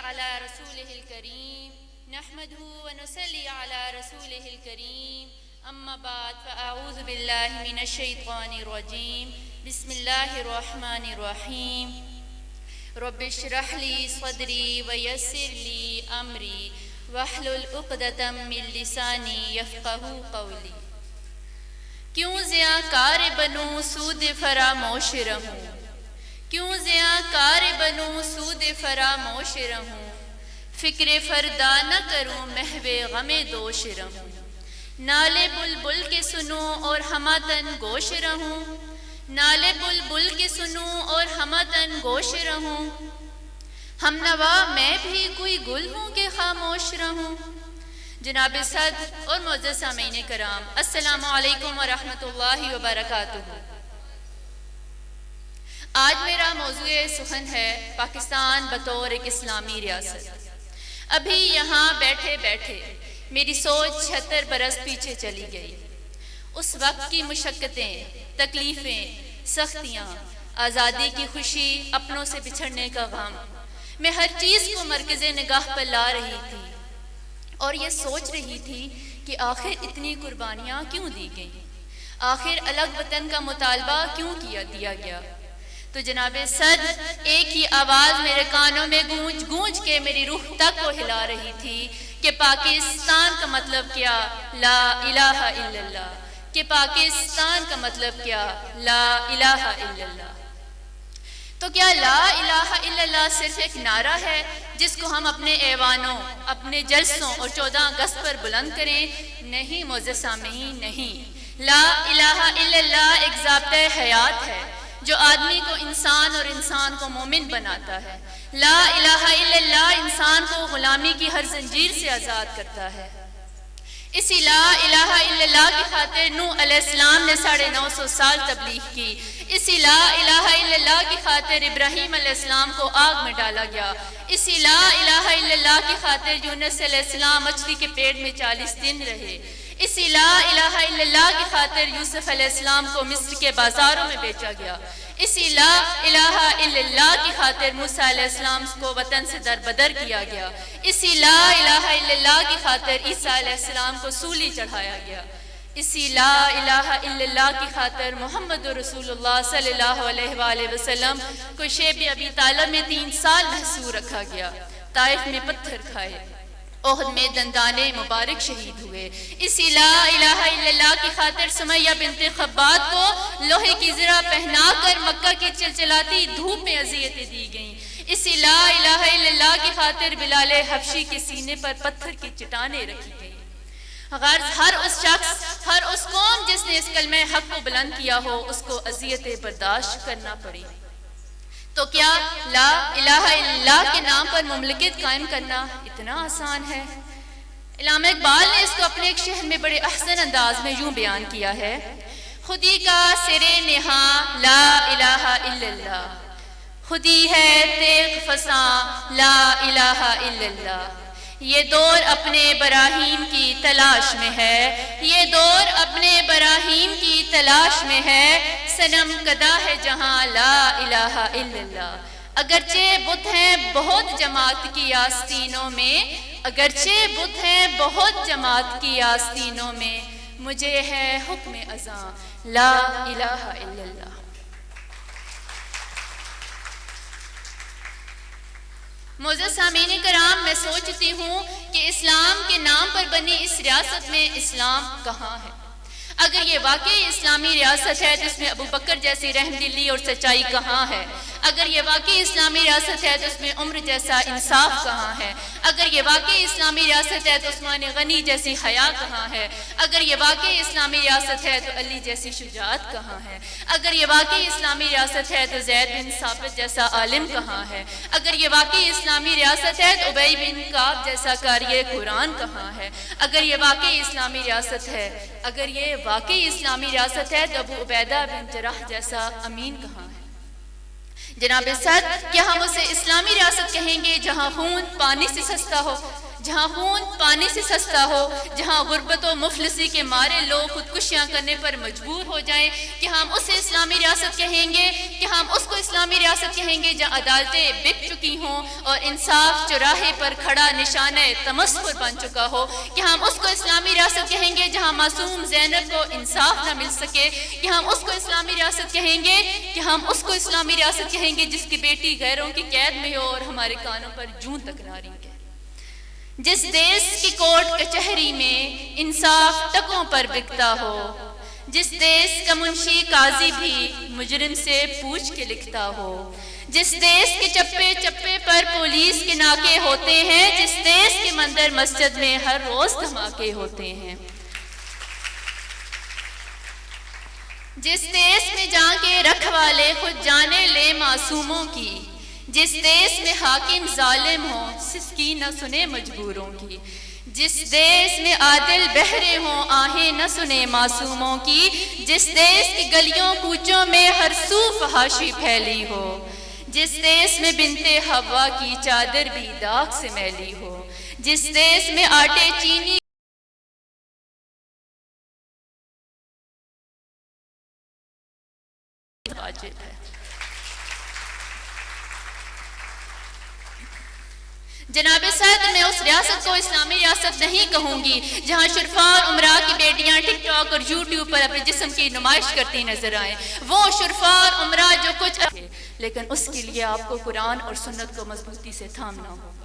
على رسوله الكريم نحمده ونصلي على رسوله الكريم أما بعد فأعوذ بالله من الشيطان الرجيم بسم الله الرحمن الرحيم رب اشرح لي صدري ويسر لي أمري واحلل عقدة من لساني يفقهوا قولي کیوں زیاں کار بنوں سود فراموش رہوں کیوں زیاں کار بنوں سود فراموش رہوں فکر فردا نہ کروں محو غم دوش رہوں نالے بلبل کے سنوں اور ہماتن گوش رہوں نالے بلبل کے سنوں اور ہماتن گوش رہوں ہم نوا میں بھی کوئی گل ہوں کہ خاموش رہوں۔ جناب صدر اور معزز سامعین کرام، السلام علیکم ورحمۃ اللہ وبرکاتہ۔ آج میرا موضوع سخن ہے پاکستان بطور ایک اسلامی ریاست۔ ابھی یہاں بیٹھے بیٹھے میری سوچ 76 برس پیچھے چلی گئی۔ اس وقت کی مشقتیں، تکلیفیں، سختیاں، آزادی کی خوشی، اپنوں سے بچھڑنے کا غم، میں ہر چیز کو مرکز نگاہ پر لا رہی تھی اور یہ سوچ رہی تھی کہ آخر اتنی قربانیاں کیوں دی گئیں، آخر الگ وطن کا مطالبہ کیوں دیا گیا۔ تو جناب صدر ایک ہی آواز میرے کانوں میں گونج گونج کے میری روح تک کو ہلا رہی تھی کہ پاکستان کا مطلب کیا؟ لا الہ الا اللہ۔ کہ پاکستان کا مطلب کیا؟ لا الہ الا اللہ۔ تو کیا لا الہ الا اللہ صرف ایک نعرہ ہے جس کو ہم اپنے ایوانوں، اپنے جلسوں اور 14 اگست پر بلند کریں؟ نہیں معزز سامعین، نہیں۔ لا الہ الا اللہ ایک ضابطۂ حیات ہے جو آدمی کو انسان اور انسان کو مومن بناتا ہے۔ لا الہ الا اللہ انسان کو غلامی کی ہر زنجیر سے آزاد کرتا ہے۔ اسی لا الہ الا اللہ کی خاطر نوح علیہ السلام نے 950 سال تبلیغ کی۔ اسی لا الہ الا اللہ کی خاطر ابراہیم علیہ السلام کو آگ میں ڈالا گیا۔ اسی لا الہ الا اللہ کی خاطر یونس علیہ السلام مچھلی کے پیٹ میں 40 دن رہے۔ اسی لا الہ الا اللہ کی خاطر یوسف علیہ السلام کو مصر کے بازاروں میں بیچا گیا۔ اسی لا الہ الا اللہ کی خاطر موسیٰ علیہ السلام کو وطن سے دربدر کیا گیا۔ اسی لا الہ الا اللہ کی خاطر عیسیٰ علیہ السلام کو سولی چڑھایا گیا۔ اسی لا الہ الا اللہ کی خاطر محمد رسول اللہ صلی اللہ علیہ وآلہ وسلم کو شیب ابی طالب میں 3 سال محصور رکھا گیا۔ طائف میں پتھر کھائے، احد میں دندانے مبارک شہید ہوئے۔ اسی لا الہ الا اللہ کی خاطر سمیہ بنت خباب کو لوہے کی زرہ پہنا کر مکہ کی چلچلاتی دھوپ میں اذیتیں دی گئیں۔ اسی لا الہ الا اللہ کی خاطر بلال حبشی کے سینے پر پتھر کی چٹانیں رکھی گئیں۔ غرض ہر اس شخص، ہر اس قوم جس نے اس کلمہ حق کو بلند کیا ہو، اس کو اذیتیں برداشت کرنا پڑی۔ تو کیا لا الہ الا اللہ کے نام پر مملکت قائم کرنا اتنا آسان ہے؟ علامہ اقبال نے اس کو اپنے ایک شعر میں بڑے احسن انداز میں یوں بیان کیا ہے: خودی کا سرے نہاں لا الہ الا اللہ، خودی ہے تیغ فساں لا الہ الا اللہ۔ یہ دور اپنے براہیم کی تلاش میں ہے، یہ دور اپنے براہیم کی تلاش میں ہے، صنم کدا ہے جہاں لا الہ الا اللہ۔ اگرچہ بت ہیں بہت جماعت کی آستینوں میں، اگرچہ بت ہیں بہت جماعت کی آستینوں میں، مجھے ہے حکم اذاں لا الہ الا اللہ۔ معزز سامعین کرام، میں سوچتی ہوں کہ اسلام کے نام پر بنی اس ریاست میں اسلام کہاں ہے؟ اگر یہ واقعی اسلامی ریاست ہے تو اس میں ابو بکر جیسی رحم دلی اور سچائی کہاں ہے؟ اگر یہ واقعی اسلامی ریاست ہے تو اس میں عمر جیسا انصاف کہاں ہے؟ اگر یہ واقعی اسلامی ریاست ہے تو عثمان غنی جیسی حیا کہاں ہے؟ اگر یہ واقعی اسلامی ریاست ہے تو علی جیسی شجاعت کہاں ہے؟ اگر یہ واقعی اسلامی ریاست ہے تو زید بن ثابت جیسا عالم کہاں ہے؟ اگر یہ واقعی اسلامی ریاست ہے تو ابی بن کعب جیسا قاری قرآن کہاں ہے؟ اگر یہ واقعی اسلامی ریاست ہے، اگر یہ واقعی اسلامی ریاست ہے تو ابو عبیدہ بن جراح جیسا امین کہاں ہے؟ جناب صدر، کیا ہم اسے اسلامی ریاست کہیں گے جہاں خون پانی سے سستا ہو، جہاں خون پانی سے سستا ہو، جہاں غربت و مفلسی کے مارے لوگ خودکشیاں کرنے پر مجبور ہو جائیں، کہ ہم اسے اسلامی ریاست کہیں گے، کہ ہم اس کو اسلامی ریاست کہیں گے جہاں عدالتیں بک چکی ہوں اور انصاف چوراہے پر کھڑا نشانہ تمسخر بن چکا ہو، کہ ہم اس کو اسلامی ریاست کہیں گے جہاں معصوم زینب کو انصاف نہ مل سکے، کہ ہم اس کو اسلامی ریاست کہیں گے، کہ ہم اس کو اسلامی ریاست کہیں گے جس کی بیٹی غیروں کی قید میں ہو اور ہمارے کانوں پر جوں تک نہ رینگے، جس دیس کی کورٹ کچہری میں انصاف ٹکوں پر بکتا ہو، جس دیس کا منشی قاضی بھی مجرم سے پوچھ کے لکھتا ہو، جس دیس کے چپے چپے پر پولیس کے ناکے ہوتے ہیں، جس دیس کے مندر مسجد میں ہر روز دھماکے ہوتے ہیں، جس دیس میں جان کے رکھوالے خود جانے لے معصوموں کی، جس دیس میں حاکم ظالم ہوں سسکی نہ سنے مجبوروں کی، جس دیس میں عادل بہرے ہوں آہیں نہ سنے معصوموں کی، جس دیس کی گلیوں کوچوں میں ہر سو فحاشی پھیلی ہو، جس دیس میں بنت حوا کی چادر بھی داغ سے میلی ہو، جس دیس میں آٹے چینی واجب ہے۔ جناب صدر، میں اس ریاست کو اسلامی ریاست نہیں کہوں گی جہاں شرفاء اور امراء کی بیٹیاں ٹک ٹاک اور یوٹیوب پر اپنے جسم کی نمائش کرتی نظر آئیں، وہ شرفاء اور امراء جو کچھ، لیکن اس کے لیے آپ کو قرآن اور سنت کو مضبوطی سے تھامنا ہوگا۔